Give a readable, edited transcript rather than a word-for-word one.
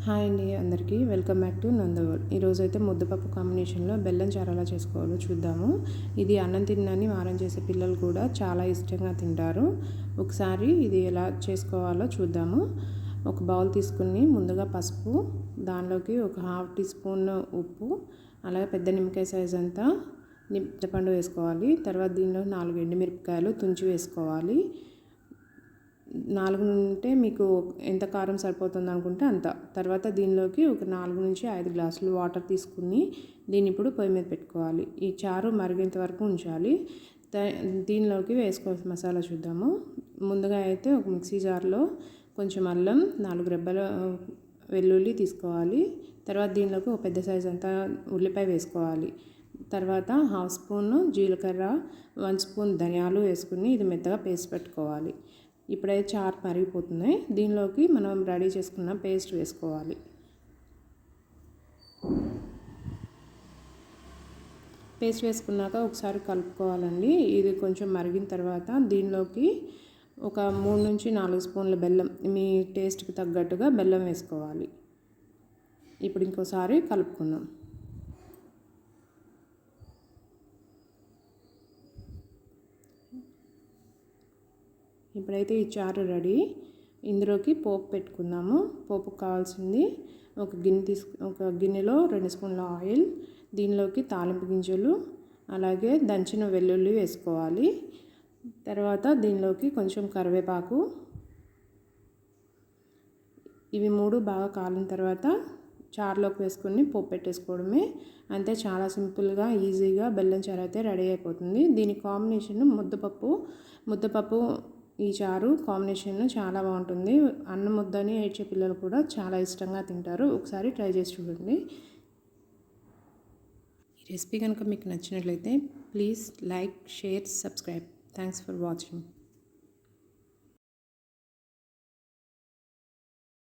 Hi అండి అందరికీ welcome back to నందవరల్డ్. ఈరోజు అయితే ముద్దపప్పు కాంబినేషన్లో బెల్లం చారు ఎలా చేసుకోవాలో చూద్దాము. ఇది అన్నం తినని మారం చేసే పిల్లలు కూడా చాలా ఇష్టంగా తింటారు. ఒకసారి ఇది ఎలా చేసుకోవాలో చూద్దాము. ఒక బౌల్ తీసుకుని ముందుగా పసుపు, దానిలోకి ఒక 1/2 టీ స్పూన్ ఉప్పు, అలాగే పెద్ద నిమ్మకాయ సైజ్ అంతా చింతపండు వేసుకోవాలి. తర్వాత దీనిలో 4 ఎండుమిరపకాయలు తుంచి వేసుకోవాలి. 4 ఉంటే మీకు ఎంత కారం సరిపోతుంది అనుకుంటే అంత. తర్వాత దీనిలోకి ఒక 4 నుంచి 5 గ్లాసులు వాటర్ తీసుకుని దీన్ని ఇప్పుడు పొయ్యి మీద పెట్టుకోవాలి. ఈ చారు మరిగేంత వరకు ఉంచాలి. దీనిలోకి వేసుకోవాల్సిన మసాలా చూద్దాము. ముందుగా అయితే ఒక మిక్సీ జార్లో కొంచెం అల్లం, 4 రెబ్బల వెల్లుల్లి తీసుకోవాలి. తర్వాత దీనిలోకి ఒక పెద్ద సైజ్ అంతా ఉల్లిపాయ వేసుకోవాలి. తర్వాత 1/2 స్పూన్ జీలకర్ర, 1 స్పూన్ ధనియాలు వేసుకుని ఇది మెత్తగా పేస్ట్ పెట్టుకోవాలి. ఇప్పుడైతే చారు మరిగిపోతుంది. దీనిలోకి మనం రెడీ చేసుకున్న పేస్ట్ వేసుకోవాలి. పేస్ట్ వేసుకున్నాక ఒకసారి కలుపుకోవాలండి. ఇది కొంచెం మరిగిన తర్వాత దీనిలోకి ఒక 3 నుంచి 4 స్పూన్ల బెల్లం, మీ టేస్ట్కి తగ్గట్టుగా బెల్లం వేసుకోవాలి. ఇప్పుడు ఇంకోసారి కలుపుకుందాం. ఇప్పుడైతే ఈ చారు రెడీ. ఇందులోకి పోపు పెట్టుకుందాము. పోపుకు కావాల్సింది ఒక గిన్నెలో 2 స్పూన్ల ఆయిల్, దీనిలోకి తాలింపు గింజలు, అలాగే దంచిన వెల్లుల్లి వేసుకోవాలి. తర్వాత దీనిలోకి కొంచెం కరివేపాకు. ఇవి 3 బాగా కాలిన తర్వాత చారులోకి వేసుకొని పోపు పెట్టేసుకోవడమే. అంతే, చాలా సింపుల్గా ఈజీగా బెల్లం చారు అయితే రెడీ అయిపోతుంది. దీని కాంబినేషన్ ముద్దపప్పు ఈ చారు కాంబినేషన్ చాలా బాగుంటుంది. అన్నం ముద్దని ఏడ్చే పిల్లలు కూడా చాలా ఇష్టంగా తింటారు. ఒకసారి ట్రై చేసి చూడండి. ఈ రెసిపీ కనుక మీకు నచ్చినట్లయితే please like, share, subscribe. Thanks for watching.